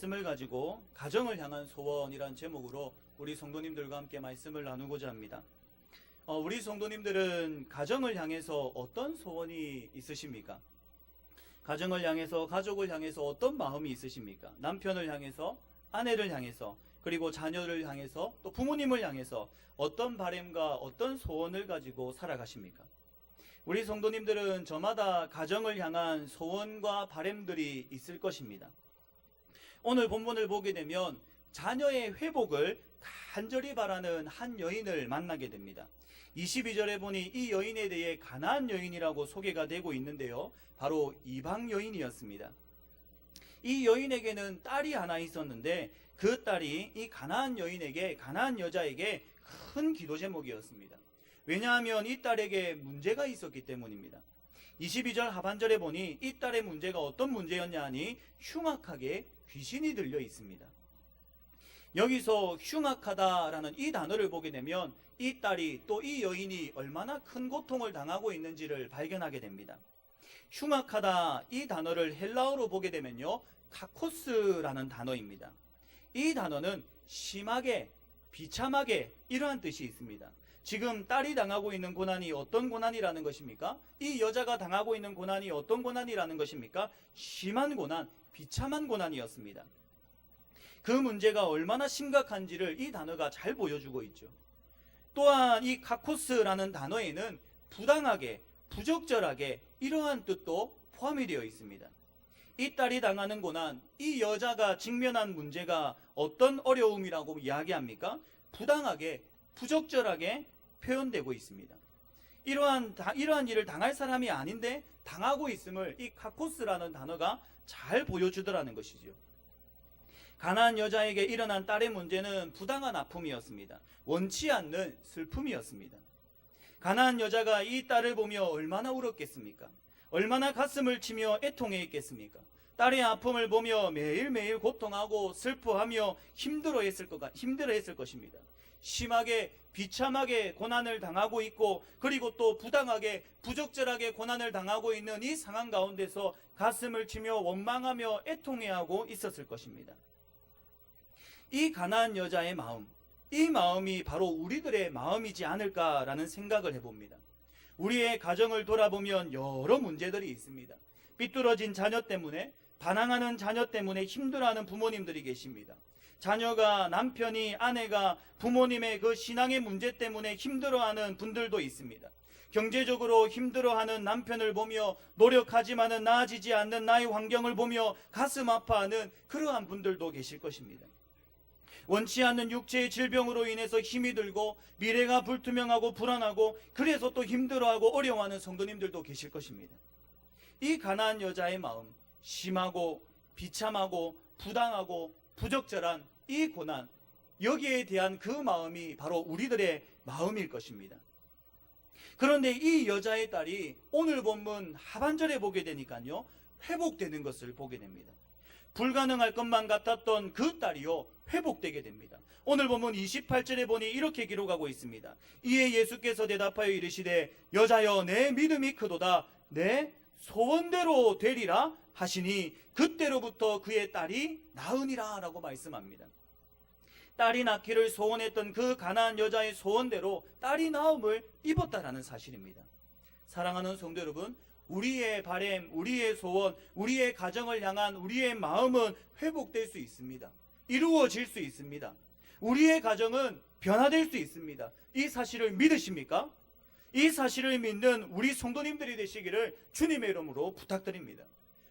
말씀을 가지고 가정을 향한 소원이란 제목으로 우리 성도님들과 함께 말씀을 나누고자 합니다. 우리 성도님들은 가정을 향해서 어떤 소원이 있으십니까? 가정을 향해서, 가족을 향해서 어떤 마음이 있으십니까? 남편을 향해서, 아내를 향해서, 그리고 자녀를 향해서, 또 부모님을 향해서 어떤 바람과 어떤 소원을 가지고 살아가십니까? 우리 성도님들은 저마다 가정을 향한 소원과 바람들이 있을 것입니다. 오늘 본문을 보게 되면 자녀의 회복을 간절히 바라는 한 여인을 만나게 됩니다. 22절에 보니 이 여인에 대해 가나안 여인이라고 소개가 되고 있는데요, 바로 이방 여인이었습니다. 이 여인에게는 딸이 하나 있었는데 그 딸이 이 가나안 여인에게, 가나안 여자에게 큰 기도 제목이었습니다. 왜냐하면 이 딸에게 문제가 있었기 때문입니다. 22절 하반절에 보니 이 딸의 문제가 어떤 문제였냐 하니 흉악하게 귀신이 들려 있습니다. 여기서 흉악하다라는 이 단어를 보게 되면 이 딸이, 또 이 여인이 얼마나 큰 고통을 당하고 있는지를 발견하게 됩니다. 흉악하다, 이 단어를 헬라어로 보게 되면요, 카코스라는 단어입니다. 이 단어는 심하게, 비참하게, 이러한 뜻이 있습니다. 지금 딸이 당하고 있는 고난이 어떤 고난이라는 것입니까? 이 여자가 당하고 있는 고난이 어떤 고난이라는 것입니까? 심한 고난, 비참한 고난이었습니다. 그 문제가 얼마나 심각한지를 이 단어가 잘 보여주고 있죠. 또한 이 카코스라는 단어에는 부당하게, 부적절하게, 이러한 뜻도 포함이 되어 있습니다. 이 딸이 당하는 고난, 이 여자가 직면한 문제가 어떤 어려움이라고 이야기합니까? 부당하게, 부적절하게 표현되고 있습니다. 이러한 일을 당할 사람이 아닌데 당하고 있음을 이 카코스라는 단어가 잘 보여주더라는 것이죠. 가나안 여자에게 일어난 딸의 문제는 부당한 아픔이었습니다. 원치 않는 슬픔이었습니다. 가나안 여자가 이 딸을 보며 얼마나 울었겠습니까? 얼마나 가슴을 치며 애통해 있겠습니까? 딸의 아픔을 보며 매일매일 고통하고 슬퍼하며 힘들어했을 것입니다. 심하게, 비참하게 고난을 당하고 있고, 그리고 또 부당하게, 부적절하게 고난을 당하고 있는 이 상황 가운데서 가슴을 치며 원망하며 애통해하고 있었을 것입니다. 이 가나안 여자의 마음, 이 마음이 바로 우리들의 마음이지 않을까라는 생각을 해봅니다. 우리의 가정을 돌아보면 여러 문제들이 있습니다. 삐뚤어진 자녀 때문에, 반항하는 자녀 때문에 힘들어하는 부모님들이 계십니다. 자녀가, 남편이, 아내가 부모님의 그 신앙의 문제 때문에 힘들어하는 분들도 있습니다. 경제적으로 힘들어하는 남편을 보며 노력하지만은 나아지지 않는 나의 환경을 보며 가슴 아파하는 그러한 분들도 계실 것입니다. 원치 않는 육체의 질병으로 인해서 힘이 들고 미래가 불투명하고 불안하고 그래서 또 힘들어하고 어려워하는 성도님들도 계실 것입니다. 이 가나안 여자의 마음, 심하고 비참하고 부당하고 부적절한 이 고난, 여기에 대한 그 마음이 바로 우리들의 마음일 것입니다. 그런데 이 여자의 딸이 오늘 본문 하반절에 보게 되니까요, 회복되는 것을 보게 됩니다. 불가능할 것만 같았던 그 딸이요, 회복되게 됩니다. 오늘 본문 28절에 보니 이렇게 기록하고 있습니다. 이에 예수께서 대답하여 이르시되 여자여 내 믿음이 크도다, 내 소원대로 되리라 하시니 그때로부터 그의 딸이 나으니라 라고 말씀합니다. 딸이 낳기를 소원했던 그 가나안 여자의 소원대로 딸이 나음을 입었다라는 사실입니다. 사랑하는 성도 여러분, 우리의 바람, 우리의 소원, 우리의 가정을 향한 우리의 마음은 회복될 수 있습니다. 이루어질 수 있습니다. 우리의 가정은 변화될 수 있습니다. 이 사실을 믿으십니까? 이 사실을 믿는 우리 성도님들이 되시기를 주님의 이름으로 부탁드립니다.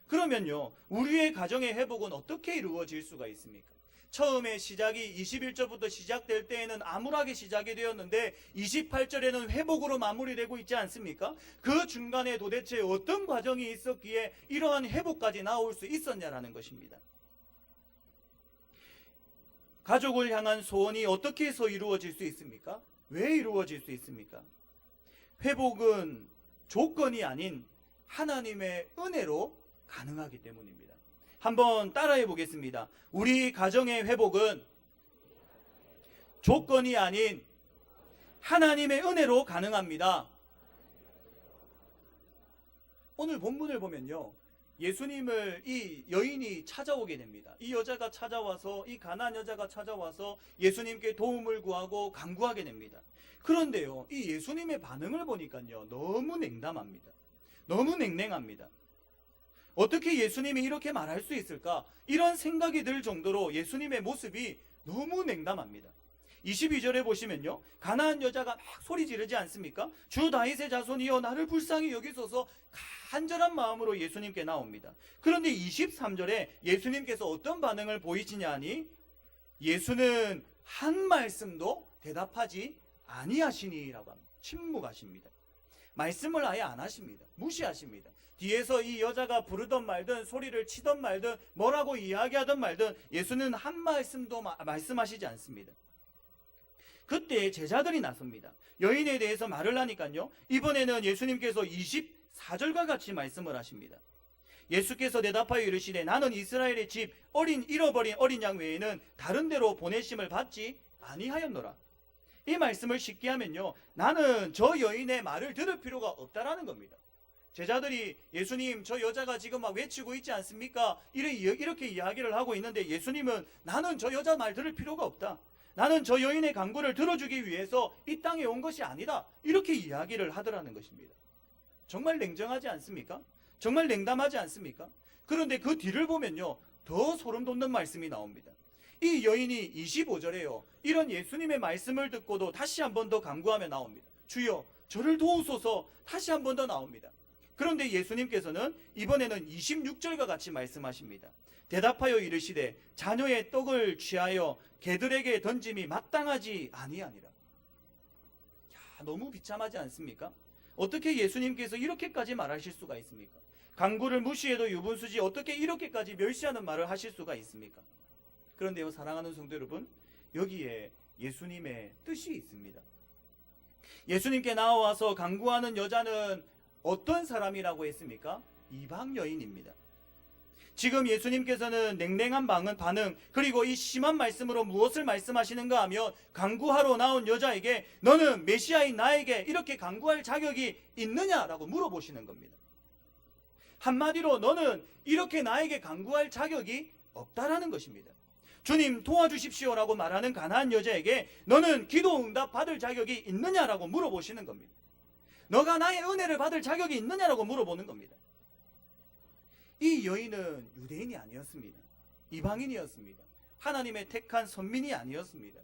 그러면요, 우리의 가정의 회복은 어떻게 이루어질 수가 있습니까? 처음에 시작이 21절부터 시작될 때에는 암울하게 시작이 되었는데 28절에는 회복으로 마무리되고 있지 않습니까? 그 중간에 도대체 어떤 과정이 있었기에 이러한 회복까지 나올 수 있었냐라는 것입니다. 가족을 향한 소원이 어떻게 해서 이루어질 수 있습니까? 왜 이루어질 수 있습니까? 회복은 조건이 아닌 하나님의 은혜로 가능하기 때문입니다. 한번 따라해 보겠습니다. 우리 가정의 회복은 조건이 아닌 하나님의 은혜로 가능합니다. 오늘 본문을 보면요, 예수님을 이 여인이 찾아오게 됩니다. 이 여자가 찾아와서, 이 가난한 여자가 찾아와서 예수님께 도움을 구하고 간구하게 됩니다. 그런데요, 이 예수님의 반응을 보니까요, 너무 냉담합니다. 너무 냉랭합니다. 어떻게 예수님이 이렇게 말할 수 있을까? 이런 생각이 들 정도로 예수님의 모습이 너무 냉담합니다. 22절에 보시면요, 가나안 여자가 막 소리 지르지 않습니까? 주 다윗의 자손이여 나를 불쌍히 여기소서 간절한 마음으로 예수님께 나옵니다. 그런데 23절에 예수님께서 어떤 반응을 보이시냐 하니 예수는 한 말씀도 대답하지 아니하시니라고 합니다. 침묵하십니다. 말씀을 아예 안 하십니다. 무시하십니다. 뒤에서 이 여자가 부르던 말든 소리를 치던 말든 뭐라고 이야기하던 말든 예수는 한 말씀도 말씀하시지 않습니다. 그때 제자들이 나섭니다. 여인에 대해서 말을 하니까요, 이번에는 예수님께서 24절과 같이 말씀을 하십니다. 예수께서 대답하여 이르시되 나는 이스라엘의 집 잃어버린 어린 양 외에는 다른 데로 보내심을 받지 아니하였노라. 이 말씀을 쉽게 하면요, 나는 저 여인의 말을 들을 필요가 없다라는 겁니다. 제자들이 예수님, 저 여자가 지금 막 외치고 있지 않습니까? 이렇게 이야기를 하고 있는데 예수님은 나는 저 여자 말 들을 필요가 없다. 나는 저 여인의 간구를 들어주기 위해서 이 땅에 온 것이 아니다. 이렇게 이야기를 하더라는 것입니다. 정말 냉정하지 않습니까? 정말 냉담하지 않습니까? 그런데 그 뒤를 보면요, 더 소름 돋는 말씀이 나옵니다. 이 여인이 25절에요, 이런 예수님의 말씀을 듣고도 다시 한 번 더 간구하며 나옵니다. 주여 저를 도우소서. 다시 한 번 더 나옵니다. 그런데 예수님께서는 이번에는 26절과 같이 말씀하십니다. 대답하여 이르시되 자녀의 떡을 취하여 개들에게 던짐이 마땅하지 아니하니라. 너무 비참하지 않습니까? 어떻게 예수님께서 이렇게까지 말하실 수가 있습니까? 간구를 무시해도 유분수지 어떻게 이렇게까지 멸시하는 말을 하실 수가 있습니까? 그런데요, 사랑하는 성도 여러분, 여기에 예수님의 뜻이 있습니다. 예수님께 나와서 간구하는 여자는 어떤 사람이라고 했습니까? 이방 여인입니다. 지금 예수님께서는 냉랭한 반응, 그리고 이 심한 말씀으로 무엇을 말씀하시는가 하면 간구하러 나온 여자에게 너는 메시아인 나에게 이렇게 간구할 자격이 있느냐라고 물어보시는 겁니다. 한마디로 너는 이렇게 나에게 간구할 자격이 없다라는 것입니다. 주님 도와주십시오라고 말하는 가난한 여자에게 너는 기도 응답 받을 자격이 있느냐라고 물어보시는 겁니다. 너가 나의 은혜를 받을 자격이 있느냐라고 물어보는 겁니다. 이 여인은 유대인이 아니었습니다. 이방인이었습니다. 하나님의 택한 선민이 아니었습니다.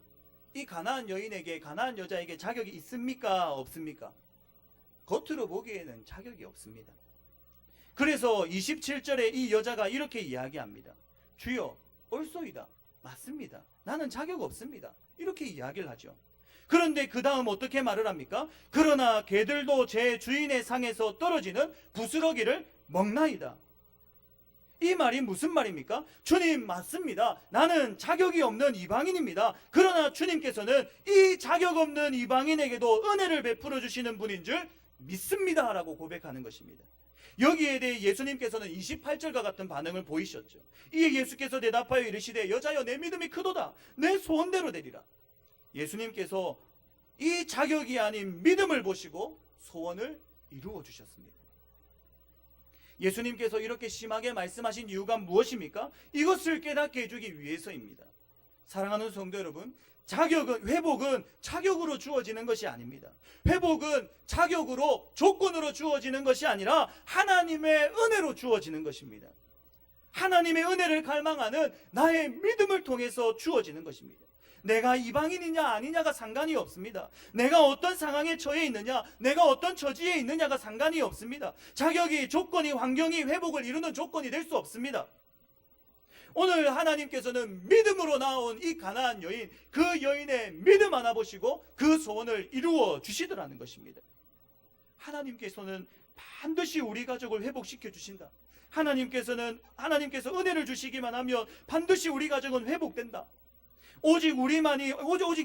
이 가나안 여자에게 자격이 있습니까? 없습니까? 겉으로 보기에는 자격이 없습니다. 그래서 27절에 이 여자가 이렇게 이야기합니다. 주여 옳소이다. 맞습니다. 나는 자격 없습니다. 이렇게 이야기를 하죠. 그런데 그 다음 어떻게 말을 합니까? 그러나 개들도 제 주인의 상에서 떨어지는 부스러기를 먹나이다. 이 말이 무슨 말입니까? 주님 맞습니다. 나는 자격이 없는 이방인입니다. 그러나 주님께서는 이 자격 없는 이방인에게도 은혜를 베풀어 주시는 분인 줄 믿습니다 라고 고백하는 것입니다. 여기에 대해 예수님께서는 28절과 같은 반응을 보이셨죠. 이에 예수께서 대답하여 이르시되 여자여 내 믿음이 크도다. 내 소원대로 되리라. 예수님께서 이 자격이 아닌 믿음을 보시고 소원을 이루어 주셨습니다. 예수님께서 이렇게 심하게 말씀하신 이유가 무엇입니까? 이것을 깨닫게 해주기 위해서입니다. 사랑하는 성도 여러분, 회복은 자격으로 주어지는 것이 아닙니다. 회복은 자격으로, 조건으로 주어지는 것이 아니라 하나님의 은혜로 주어지는 것입니다. 하나님의 은혜를 갈망하는 나의 믿음을 통해서 주어지는 것입니다. 내가 이방인이냐 아니냐가 상관이 없습니다. 내가 어떤 상황에 처해 있느냐, 내가 어떤 처지에 있느냐가 상관이 없습니다. 자격이, 조건이, 환경이 회복을 이루는 조건이 될 수 없습니다. 오늘 하나님께서는 믿음으로 나온 이 가나안 여인, 그 여인의 믿음 하나 보시고 그 소원을 이루어 주시더라는 것입니다. 하나님께서는 반드시 우리 가족을 회복시켜 주신다. 하나님께서 은혜를 주시기만 하면 반드시 우리 가정은 회복된다. 오직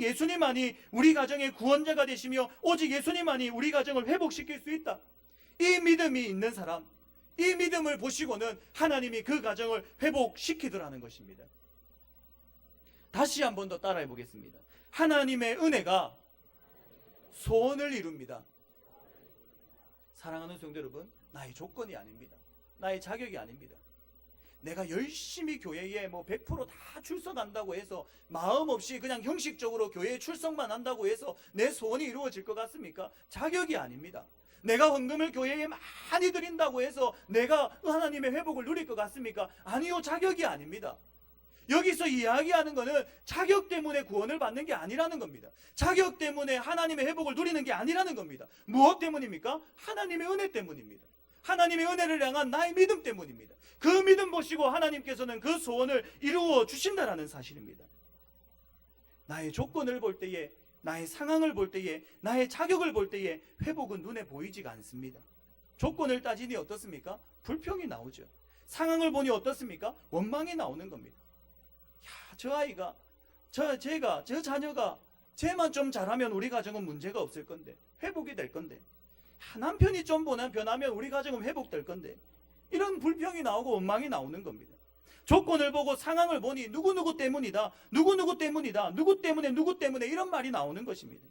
예수님만이 우리 가정의 구원자가 되시며 오직 예수님만이 우리 가정을 회복시킬 수 있다. 이 믿음이 있는 사람, 이 믿음을 보시고는 하나님이 그 가정을 회복시키더라는 것입니다. 다시 한 번 더 따라해 보겠습니다. 하나님의 은혜가 소원을 이룹니다. 사랑하는 성도 여러분, 나의 조건이 아닙니다. 나의 자격이 아닙니다. 내가 열심히 교회에 100%다 출석한다고 해서 마음 없이 그냥 형식적으로 교회에 출석만 한다고 해서 내 소원이 이루어질 것 같습니까? 자격이 아닙니다. 내가 헌금을 교회에 많이 드린다고 해서 내가 하나님의 회복을 누릴 것 같습니까? 아니요, 자격이 아닙니다. 여기서 이야기하는 것은 자격 때문에 구원을 받는 게 아니라는 겁니다. 자격 때문에 하나님의 회복을 누리는 게 아니라는 겁니다. 무엇 때문입니까? 하나님의 은혜 때문입니다. 하나님의 은혜를 향한 나의 믿음 때문입니다. 그 믿음 보시고 하나님께서는 그 소원을 이루어 주신다라는 사실입니다. 나의 조건을 볼 때에, 나의 상황을 볼 때에, 나의 자격을 볼 때에 회복은 눈에 보이지가 않습니다. 조건을 따지니 어떻습니까? 불평이 나오죠. 상황을 보니 어떻습니까? 원망이 나오는 겁니다. 야, 저 아이가, 저 자녀가 쟤만 좀 잘하면 우리 가정은 문제가 없을 건데, 회복이 될 건데, 남편이 좀 변하면 우리 가정은 회복될 건데, 이런 불평이 나오고 원망이 나오는 겁니다. 조건을 보고 상황을 보니 누구누구 때문이다, 누구누구 때문이다, 누구 때문에 이런 말이 나오는 것입니다.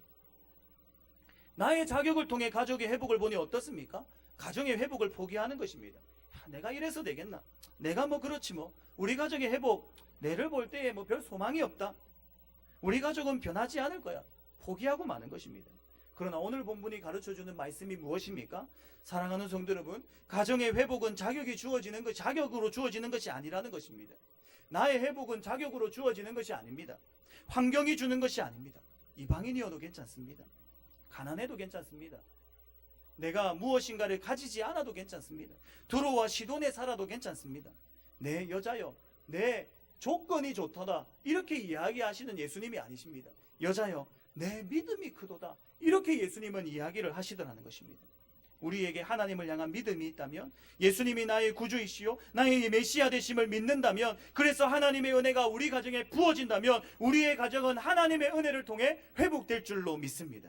나의 자격을 통해 가족의 회복을 보니 어떻습니까? 가정의 회복을 포기하는 것입니다. 내가 이래서 되겠나? 내가 그렇지 우리 가정의 회복, 내를 볼 때에 별 소망이 없다. 우리 가족은 변하지 않을 거야. 포기하고 마는 것입니다. 그러나 오늘 본문이 가르쳐주는 말씀이 무엇입니까? 사랑하는 성도 여러분, 가정의 회복은 자격으로 주어지는 것이 아니라는 것입니다. 나의 회복은 자격으로 주어지는 것이 아닙니다. 환경이 주는 것이 아닙니다. 이방인이어도 괜찮습니다. 가난해도 괜찮습니다. 내가 무엇인가를 가지지 않아도 괜찮습니다. 두로와 시돈에 살아도 괜찮습니다. 내 여자여, 내 조건이 좋도다, 이렇게 이야기하시는 예수님이 아니십니다. 여자여, 내 믿음이 크도다, 이렇게 예수님은 이야기를 하시더라는 것입니다. 우리에게 하나님을 향한 믿음이 있다면, 예수님이 나의 구주이시요 나의 메시아 되심을 믿는다면, 그래서 하나님의 은혜가 우리 가정에 부어진다면 우리의 가정은 하나님의 은혜를 통해 회복될 줄로 믿습니다.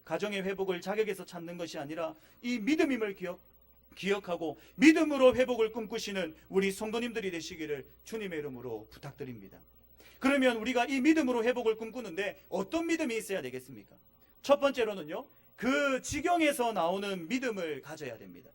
가정의 회복을 자격에서 찾는 것이 아니라 이 믿음임을 기억하고 믿음으로 회복을 꿈꾸시는 우리 성도님들이 되시기를 주님의 이름으로 부탁드립니다. 그러면 우리가 이 믿음으로 회복을 꿈꾸는데 어떤 믿음이 있어야 되겠습니까? 첫 번째로는요, 그 지경에서 나오는 믿음을 가져야 됩니다.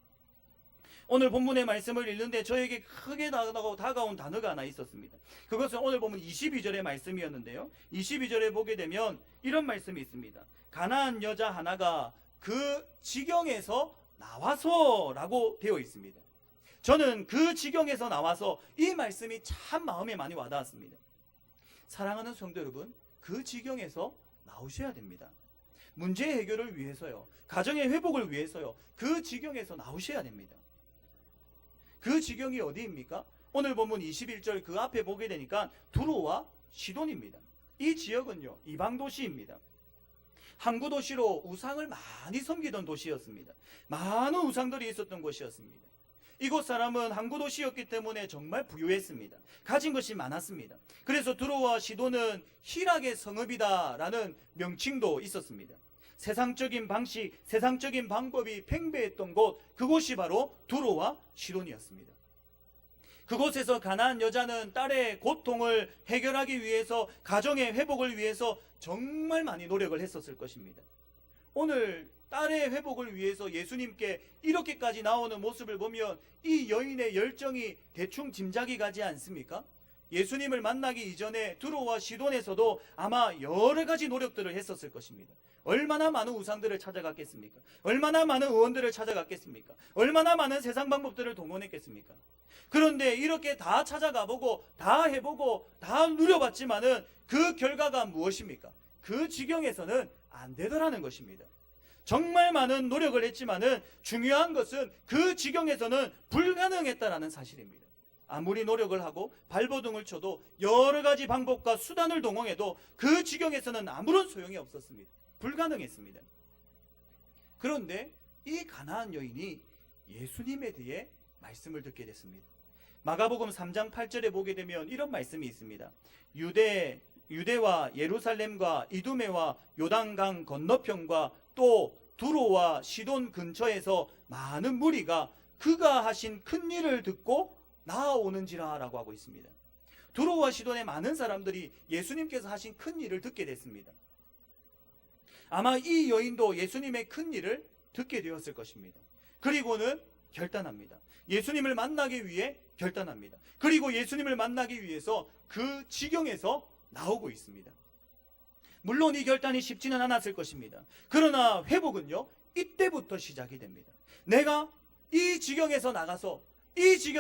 오늘 본문의 말씀을 읽는데 저에게 크게 다가온 단어가 하나 있었습니다. 그것은 오늘 보면 22절의 말씀이었는데요, 22절에 보게 되면 이런 말씀이 있습니다. 가나안 여자 하나가 그 지경에서 나와서 라고 되어 있습니다. 저는 그 지경에서 나와서 이 말씀이 참 마음에 많이 와닿았습니다. 사랑하는 성도 여러분, 그 지경에서 나오셔야 됩니다. 문제 해결을 위해서요, 가정의 회복을 위해서요, 그 지경에서 나오셔야 됩니다. 그 지경이 어디입니까? 오늘 본문 21절 그 앞에 보게 되니까 두로와 시돈입니다. 이 지역은요, 이방 도시입니다. 항구 도시로 우상을 많이 섬기던 도시였습니다. 많은 우상들이 있었던 곳이었습니다. 이곳 사람은 항구 도시였기 때문에 정말 부유했습니다. 가진 것이 많았습니다. 그래서 두로와 시돈은 희락의 성읍이다라는 명칭도 있었습니다. 세상적인 방식, 세상적인 방법이 팽배했던 곳, 그곳이 바로 두로와 시돈이었습니다. 그곳에서 가나안 여자는 딸의 고통을 해결하기 위해서, 가정의 회복을 위해서 정말 많이 노력을 했었을 것입니다. 오늘 딸의 회복을 위해서 예수님께 이렇게까지 나오는 모습을 보면 이 여인의 열정이 대충 짐작이 가지 않습니까? 예수님을 만나기 이전에 두로와 시돈에서도 아마 여러 가지 노력들을 했었을 것입니다. 얼마나 많은 우상들을 찾아갔겠습니까? 얼마나 많은 의원들을 찾아갔겠습니까? 얼마나 많은 세상 방법들을 동원했겠습니까? 그런데 이렇게 다 찾아가보고 다 해보고 다 누려봤지만은 그 결과가 무엇입니까? 그 지경에서는 안 되더라는 것입니다. 정말 많은 노력을 했지만은 중요한 것은 그 지경에서는 불가능했다라는 사실입니다. 아무리 노력을 하고 발버둥을 쳐도 여러 가지 방법과 수단을 동원해도 그 지경에서는 아무런 소용이 없었습니다. 불가능했습니다. 그런데 이 가나안 여인이 예수님에 대해 말씀을 듣게 됐습니다. 마가복음 3장 8절에 보게 되면 이런 말씀이 있습니다. 유대와 예루살렘과 이두메와 요단강 건너편과 또 두로와 시돈 근처에서 많은 무리가 그가 하신 큰 일을 듣고 나아오는지라 라고 하고 있습니다. 두로와 시돈의 많은 사람들이 예수님께서 하신 큰 일을 듣게 됐습니다. 아마 이 여인도 예수님의 큰 일을 듣게 되었을 것입니다. 그리고는 결단합니다. 예수님을 만나기 위해 결단합니다. 그리고 예수님을 만나기 위해서 그 지경에서 나오고 있습니다. 물론 이 결단이 쉽지는 않았을 것입니다. 그러나 회복은요, 이때부터 시작이 됩니다. 내가 이 지경에서 나가서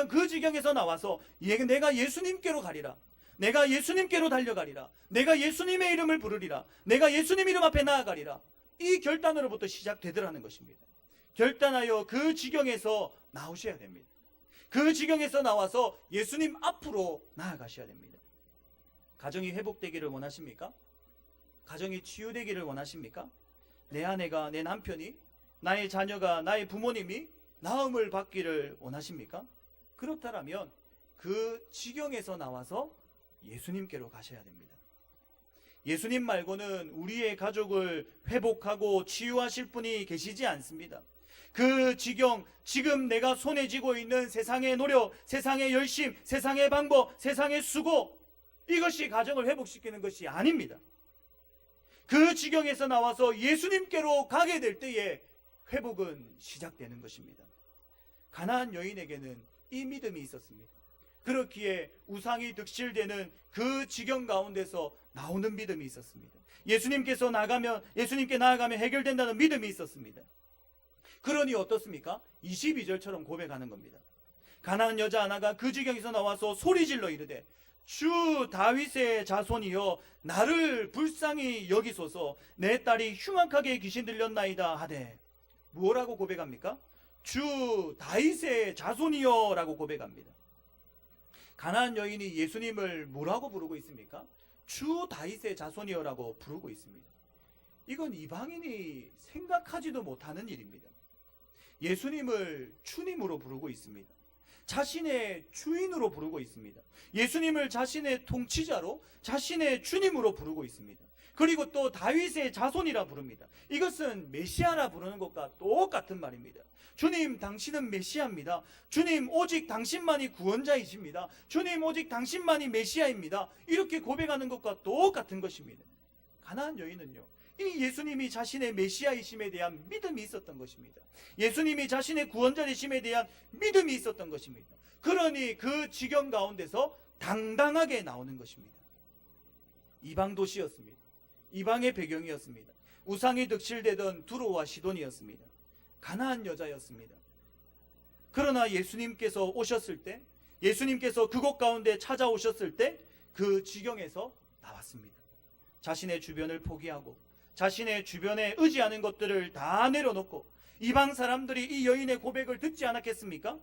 그 지경에서 나와서 내가 예수님께로 가리라. 내가 예수님께로 달려가리라. 내가 예수님의 이름을 부르리라. 내가 예수님 이름 앞에 나아가리라. 이 결단으로부터 시작되더라는 것입니다. 결단하여 그 지경에서 나오셔야 됩니다. 그 지경에서 나와서 예수님 앞으로 나아가셔야 됩니다. 가정이 회복되기를 원하십니까? 가정이 치유되기를 원하십니까? 내 아내가, 내 남편이, 나의 자녀가, 나의 부모님이 나음을 받기를 원하십니까? 그렇다면 그 지경에서 나와서 예수님께로 가셔야 됩니다. 예수님 말고는 우리의 가족을 회복하고 치유하실 분이 계시지 않습니다. 그 지경, 지금 내가 손에 쥐고 있는 세상의 노력, 세상의 열심, 세상의 방법, 세상의 수고, 이것이 가정을 회복시키는 것이 아닙니다. 그 지경에서 나와서 예수님께로 가게 될 때에 회복은 시작되는 것입니다. 가나안 여인에게는 이 믿음이 있었습니다. 그렇기에 우상이 득실되는 그 지경 가운데서 나오는 믿음이 있었습니다. 예수님께 나아가면 해결된다는 믿음이 있었습니다. 그러니 어떻습니까? 22절처럼 고백하는 겁니다. 가나안 여자 하나가 그 지경에서 나와서 소리질러 이르되 주 다윗의 자손이여 나를 불쌍히 여기소서. 내 딸이 흉악하게 귀신 들렸나이다 하되, 뭐라고 고백합니까? 주 다윗의 자손이여 라고 고백합니다. 가나안 여인이 예수님을 뭐라고 부르고 있습니까? 주 다윗의 자손이여 라고 부르고 있습니다. 이건 이방인이 생각하지도 못하는 일입니다. 예수님을 주님으로 부르고 있습니다. 자신의 주인으로 부르고 있습니다. 예수님을 자신의 통치자로, 자신의 주님으로 부르고 있습니다. 그리고 또 다윗의 자손이라 부릅니다. 이것은 메시아라 부르는 것과 똑같은 말입니다. 주님, 당신은 메시아입니다. 주님, 오직 당신만이 구원자이십니다. 주님, 오직 당신만이 메시아입니다. 이렇게 고백하는 것과 똑같은 것입니다. 가나안 여인은요, 이 예수님이 자신의 메시아이심에 대한 믿음이 있었던 것입니다. 예수님이 자신의 구원자이심에 대한 믿음이 있었던 것입니다. 그러니 그 지경 가운데서 당당하게 나오는 것입니다. 이방 도시였습니다. 이방의 배경이었습니다. 우상이 득실되던 두로와 시돈이었습니다. 가나안 여자였습니다. 그러나 예수님께서 오셨을 때, 예수님께서 그곳 가운데 찾아오셨을 때 그 지경에서 나왔습니다. 자신의 주변을 포기하고 자신의 주변에 의지하는 것들을 다 내려놓고, 이방 사람들이 이 여인의 고백을 듣지 않았겠습니까?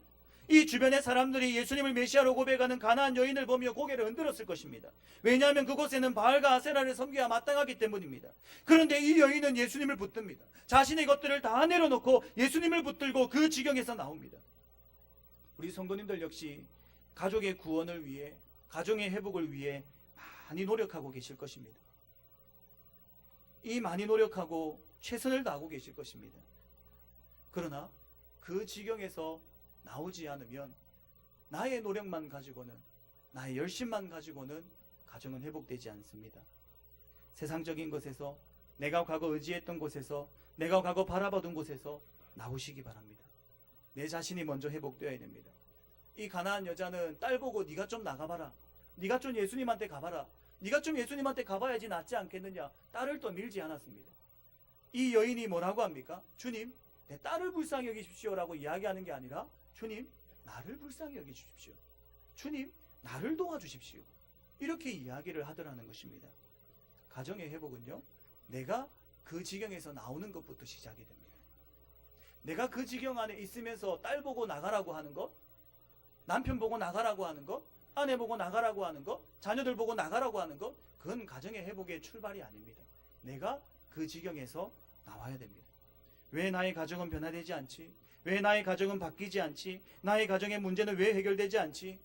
이 주변의 사람들이 예수님을 메시아로 고백하는 가나안 여인을 보며 고개를 흔들었을 것입니다. 왜냐하면 그곳에는 바알과 아세라를 섬겨야 마땅하기 때문입니다. 그런데 이 여인은 예수님을 붙듭니다. 자신의 것들을 다 내려놓고 예수님을 붙들고 그 지경에서 나옵니다. 우리 성도님들 역시 가족의 구원을 위해, 가정의 회복을 위해 많이 노력하고 계실 것입니다. 이 많이 노력하고 최선을 다하고 계실 것입니다. 그러나 그 지경에서 나오지 않으면 나의 노력만 가지고는, 나의 열심만 가지고는 가정은 회복되지 않습니다. 세상적인 것에서, 내가 과거 의지했던 곳에서, 내가 과거 바라보던 곳에서 나오시기 바랍니다. 내 자신이 먼저 회복되어야 됩니다. 이 가나안 여자는 딸 보고 네가 좀 나가봐라, 네가 좀 예수님한테 가봐라, 네가 좀 예수님한테 가봐야지 낫지 않겠느냐, 딸을 또 밀지 않았습니다. 이 여인이 뭐라고 합니까? 주님, 내 딸을 불쌍히 여기십시오 라고 이야기하는 게 아니라, 주님, 나를 불쌍히 여기십시오. 주님, 나를 도와주십시오. 이렇게 이야기를 하더라는 것입니다. 가정의 회복은요, 내가 그 지경에서 나오는 것부터 시작이 됩니다. 내가 그 지경 안에 있으면서 딸 보고 나가라고 하는 것, 남편 보고 나가라고 하는 것, 아내 보고 나가라고 하는 것, 자녀들 보고 나가라고 하는 것, 그건 가정의 회복의 출발이 아닙니다. 내가 그 지경에서 나와야 됩니다. 왜 나의 가정은 변화되지 않지? 왜 나의 가정은 바뀌지 않지? 나의 가정의 문제는 왜 해결되지 않지?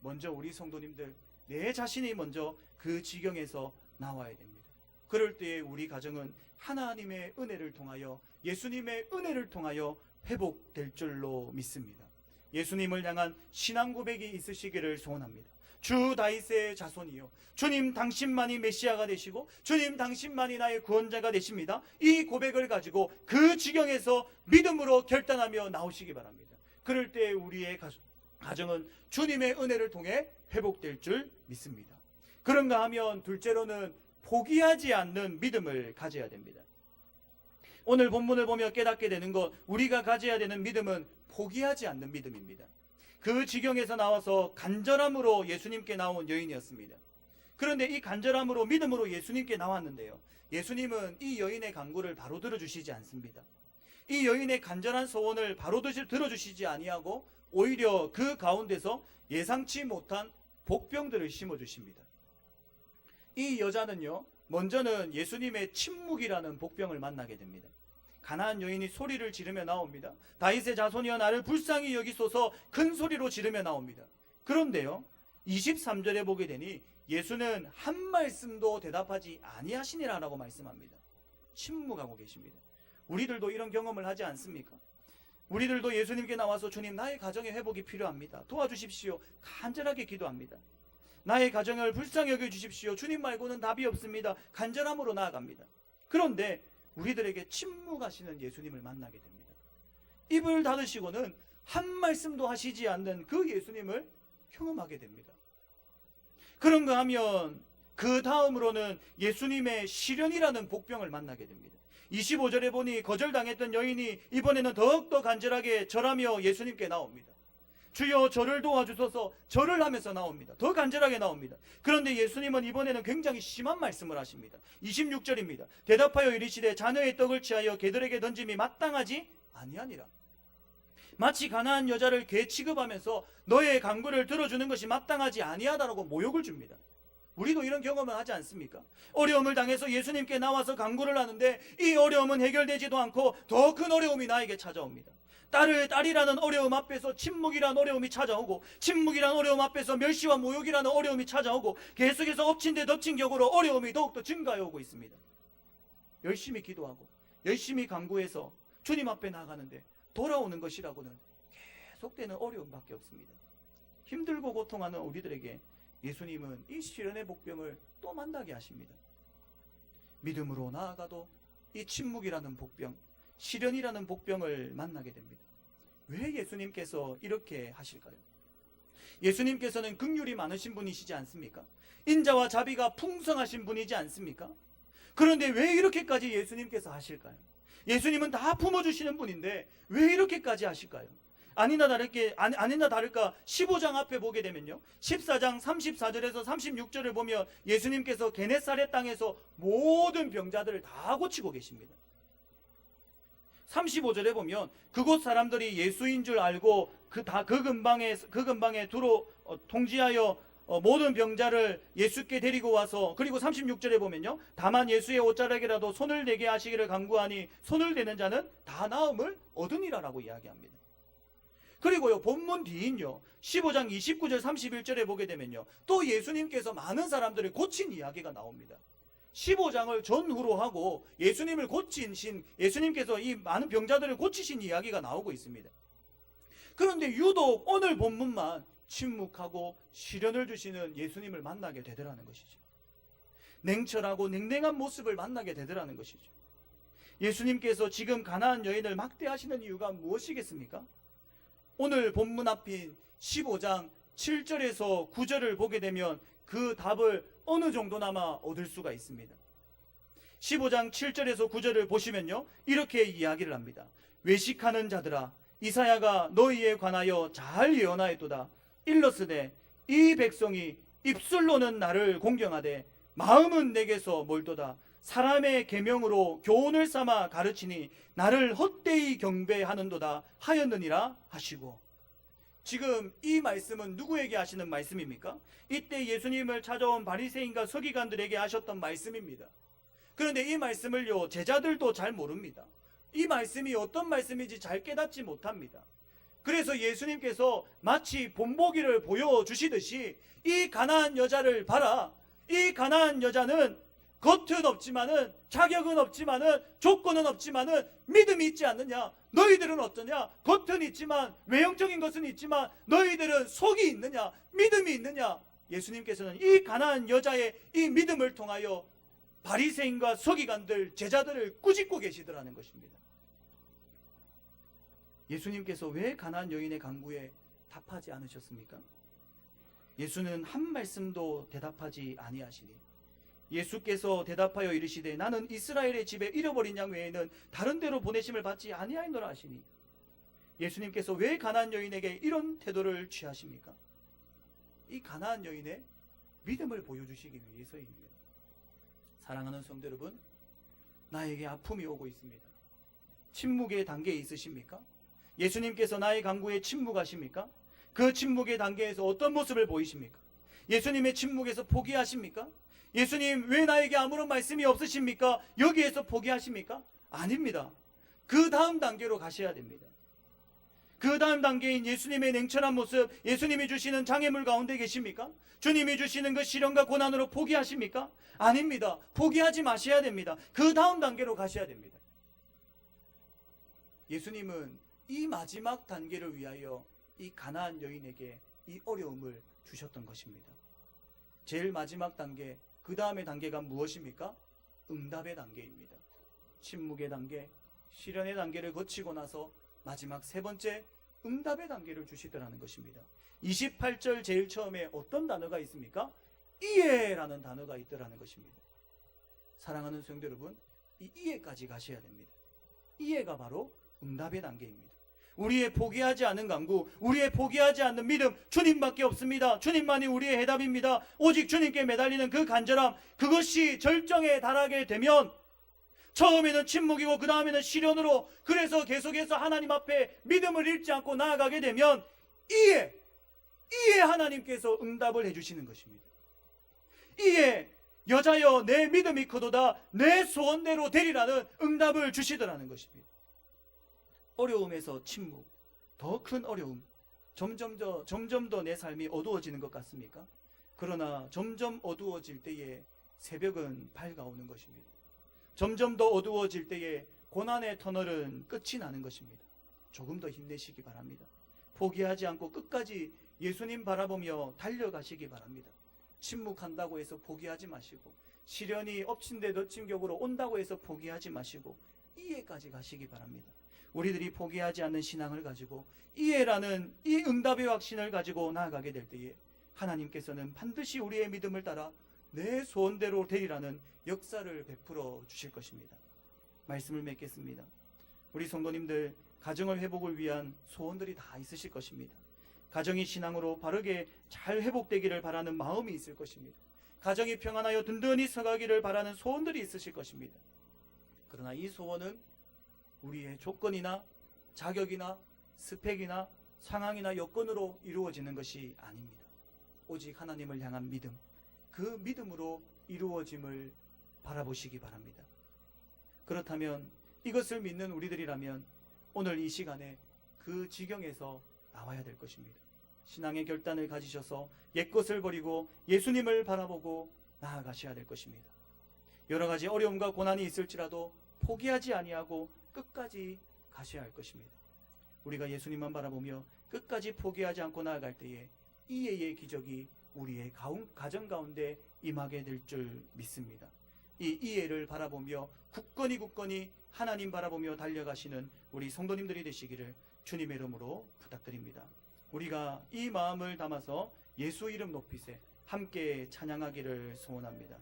먼저 우리 성도님들, 내 자신이 먼저 그 지경에서 나와야 됩니다. 그럴 때에 우리 가정은 하나님의 은혜를 통하여, 예수님의 은혜를 통하여 회복될 줄로 믿습니다. 예수님을 향한 신앙 고백이 있으시기를 소원합니다. 주 다윗의 자손이요, 주님 당신만이 메시아가 되시고 주님 당신만이 나의 구원자가 되십니다. 이 고백을 가지고 그 지경에서 믿음으로 결단하며 나오시기 바랍니다. 그럴 때 우리의 가정은 주님의 은혜를 통해 회복될 줄 믿습니다. 그런가 하면 둘째로는 포기하지 않는 믿음을 가져야 됩니다. 오늘 본문을 보며 깨닫게 되는 것, 우리가 가져야 되는 믿음은 포기하지 않는 믿음입니다. 그 지경에서 나와서 간절함으로 예수님께 나온 여인이었습니다. 그런데 이 간절함으로 믿음으로 예수님께 나왔는데요, 예수님은 이 여인의 간구를 바로 들어주시지 않습니다. 이 여인의 간절한 소원을 바로 들어주시지 아니하고 오히려 그 가운데서 예상치 못한 복병들을 심어주십니다. 이 여자는요, 먼저는 예수님의 침묵이라는 복병을 만나게 됩니다. 가나안 여인이 소리를 지르며 나옵니다. 다윗의 자손이여 나를 불쌍히 여기소서 큰 소리로 지르며 나옵니다. 그런데요, 23절에 보게 되니 예수는 한 말씀도 대답하지 아니하시니라라고 말씀합니다. 침묵하고 계십니다. 우리들도 이런 경험을 하지 않습니까? 우리들도 예수님께 나와서 주님, 나의 가정의 회복이 필요합니다. 도와주십시오. 간절하게 기도합니다. 나의 가정을 불쌍히 여겨주십시오. 주님 말고는 답이 없습니다. 간절함으로 나아갑니다. 그런데 우리들에게 침묵하시는 예수님을 만나게 됩니다. 입을 닫으시고는 한 말씀도 하시지 않는 그 예수님을 경험하게 됩니다. 그런가 하면 그 다음으로는 예수님의 시련이라는 복병을 만나게 됩니다. 25절에 보니 거절당했던 여인이 이번에는 더욱더 간절하게 절하며 예수님께 나옵니다. 주여 저를 도와주소서, 절을 하면서 나옵니다. 더 간절하게 나옵니다. 그런데 예수님은 이번에는 굉장히 심한 말씀을 하십니다. 26절입니다. 대답하여 이르시되 자녀의 떡을 취하여 개들에게 던짐이 마땅하지 아니하니라. 마치 가나안 여자를 개 취급하면서 너의 간구를 들어주는 것이 마땅하지 아니하다라고 모욕을 줍니다. 우리도 이런 경험을 하지 않습니까? 어려움을 당해서 예수님께 나와서 간구를 하는데 이 어려움은 해결되지도 않고 더 큰 어려움이 나에게 찾아옵니다. 딸이라는 어려움 앞에서 침묵이라는 어려움이 찾아오고, 침묵이라는 어려움 앞에서 멸시와 모욕이라는 어려움이 찾아오고, 계속해서 엎친 데 덮친 격으로 어려움이 더욱더 증가해 오고 있습니다. 열심히 기도하고 열심히 간구해서 주님 앞에 나아가는데 돌아오는 것이라고는 계속되는 어려움밖에 없습니다. 힘들고 고통하는 우리들에게 예수님은 이 시련의 복병을 또 만나게 하십니다. 믿음으로 나아가도 이 침묵이라는 복병, 시련이라는 복병을 만나게 됩니다. 왜 예수님께서 이렇게 하실까요? 예수님께서는 긍휼이 많으신 분이시지 않습니까? 인자와 자비가 풍성하신 분이지 않습니까? 그런데 왜 이렇게까지 예수님께서 하실까요? 예수님은 다 품어주시는 분인데 왜 이렇게까지 하실까요? 아니나 다를까 15장 앞에 보게 되면요, 14장 34절에서 36절을 보면 예수님께서 게네사렛 땅에서 모든 병자들을 다 고치고 계십니다. 35절에 보면 그곳 사람들이 예수인 줄 알고 그 근방에 두루 통지하여 모든 병자를 예수께 데리고 와서, 그리고 36절에 보면요, 다만 예수의 옷자락이라도 손을 대게 하시기를 간구하니 손을 대는 자는 다 나음을 얻으니라라고 이야기합니다. 그리고요, 본문 뒤인요, 15장 29절 31절에 보게 되면요, 또 예수님께서 많은 사람들을 고친 이야기가 나옵니다. 15장을 전후로 하고 예수님을 고치신, 예수님께서 이 많은 병자들을 고치신 이야기가 나오고 있습니다. 그런데 유독 오늘 본문만 침묵하고 시련을 주시는 예수님을 만나게 되더라는 것이죠. 냉철하고 냉랭한 모습을 만나게 되더라는 것이죠. 예수님께서 지금 가나안 여인을 막대하시는 이유가 무엇이겠습니까? 오늘 본문 앞인 15장 7절에서 9절을 보게 되면 그 답을 어느 정도나마 얻을 수가 있습니다. 15장 7절에서 9절을 보시면요, 이렇게 이야기를 합니다. 외식하는 자들아, 이사야가 너희에 관하여 잘 예언하였도다. 일러스되 이 백성이 입술로는 나를 공경하되 마음은 내게서 멀도다. 사람의 계명으로 교훈을 삼아 가르치니 나를 헛되이 경배하는도다 하였느니라 하시고. 지금 이 말씀은 누구에게 하시는 말씀입니까? 이때 예수님을 찾아온 바리새인과 서기관들에게 하셨던 말씀입니다. 그런데 이 말씀을요, 제자들도 잘 모릅니다. 이 말씀이 어떤 말씀인지 잘 깨닫지 못합니다. 그래서 예수님께서 마치 본보기를 보여주시듯이 이 가나안 여자를 봐라. 이 가나안 여자는 겉은 없지만은, 자격은 없지만은, 조건은 없지만은 믿음이 있지 않느냐? 너희들은 어떠냐? 겉은 있지만, 외형적인 것은 있지만 너희들은 속이 있느냐? 믿음이 있느냐? 예수님께서는 이 가나안 여자의 이 믿음을 통하여 바리새인과 서기관들, 제자들을 꾸짖고 계시더라는 것입니다. 예수님께서 왜 가나안 여인의 간구에 답하지 않으셨습니까? 예수는 한 말씀도 대답하지 아니하시니 예수께서 대답하여 이르시되 나는 이스라엘의 집에 잃어버린 양 외에는 다른 데로 보내심을 받지 아니하노라 하시니 예수님께서 왜 가나안 여인에게 이런 태도를 취하십니까? 이 가나안 여인의 믿음을 보여주시기 위해서입니다. 사랑하는 성도 여러분, 나에게 아픔이 오고 있습니다. 침묵의 단계에 있으십니까? 예수님께서 나의 간구에 침묵하십니까? 그 침묵의 단계에서 어떤 모습을 보이십니까? 예수님의 침묵에서 포기하십니까? 예수님 왜 나에게 아무런 말씀이 없으십니까? 여기에서 포기하십니까? 아닙니다. 그 다음 단계로 가셔야 됩니다. 그 다음 단계인 예수님의 냉철한 모습, 예수님이 주시는 장애물 가운데 계십니까? 주님이 주시는 그 시련과 고난으로 포기하십니까? 아닙니다. 포기하지 마셔야 됩니다. 그 다음 단계로 가셔야 됩니다. 예수님은 이 마지막 단계를 위하여 이 가나안 여인에게 이 어려움을 주셨던 것입니다. 제일 마지막 단계, 그 다음의 단계가 무엇입니까? 응답의 단계입니다. 침묵의 단계, 시련의 단계를 거치고 나서 마지막 세 번째 응답의 단계를 주시더라는 것입니다. 28절 제일 처음에 어떤 단어가 있습니까? 이해라는 단어가 있더라는 것입니다. 사랑하는 성도 여러분, 이 이해까지 가셔야 됩니다. 이해가 바로 응답의 단계입니다. 우리의 포기하지 않은 간구, 우리의 포기하지 않는 믿음, 주님밖에 없습니다. 주님만이 우리의 해답입니다. 오직 주님께 매달리는 그 간절함, 그것이 절정에 달하게 되면 처음에는 침묵이고 그 다음에는 시련으로, 그래서 계속해서 하나님 앞에 믿음을 잃지 않고 나아가게 되면 이에 하나님께서 응답을 해주시는 것입니다. 이에 여자여 내 믿음이 크도다 내 소원대로 되리라는 응답을 주시더라는 것입니다. 어려움에서 침묵, 더 큰 어려움, 점점 더 내 삶이 어두워지는 것 같습니까? 그러나 점점 어두워질 때에 새벽은 밝아오는 것입니다. 점점 더 어두워질 때에 고난의 터널은 끝이 나는 것입니다. 조금 더 힘내시기 바랍니다. 포기하지 않고 끝까지 예수님 바라보며 달려가시기 바랍니다. 침묵한다고 해서 포기하지 마시고, 시련이 엎친 데 덮친 격으로 온다고 해서 포기하지 마시고 이해까지 가시기 바랍니다. 우리들이 포기하지 않는 신앙을 가지고 이해라는 이 응답의 확신을 가지고 나아가게 될 때에 하나님께서는 반드시 우리의 믿음을 따라 내 소원대로 되리라는 역사를 베풀어 주실 것입니다. 말씀을 맺겠습니다. 우리 성도님들 가정을 회복을 위한 소원들이 다 있으실 것입니다. 가정이 신앙으로 바르게 잘 회복되기를 바라는 마음이 있을 것입니다. 가정이 평안하여 든든히 서가기를 바라는 소원들이 있으실 것입니다. 그러나 이 소원은 우리의 조건이나 자격이나 스펙이나 상황이나 여건으로 이루어지는 것이 아닙니다. 오직 하나님을 향한 믿음, 그 믿음으로 이루어짐을 바라보시기 바랍니다. 그렇다면 이것을 믿는 우리들이라면 오늘 이 시간에 그 지경에서 나와야 될 것입니다. 신앙의 결단을 가지셔서 옛것을 버리고 예수님을 바라보고 나아가셔야 될 것입니다. 여러 가지 어려움과 고난이 있을지라도 포기하지 아니하고 끝까지 가셔야 할 것입니다. 우리가 예수님만 바라보며 끝까지 포기하지 않고 나아갈 때에 이해의 기적이 우리의 가정 가운데 임하게 될 줄 믿습니다. 이 이해를 바라보며 굳건히 하나님 바라보며 달려가시는 우리 성도님들이 되시기를 주님의 이름으로 부탁드립니다. 우리가 이 마음을 담아서 예수 이름 높이세 함께 찬양하기를 소원합니다.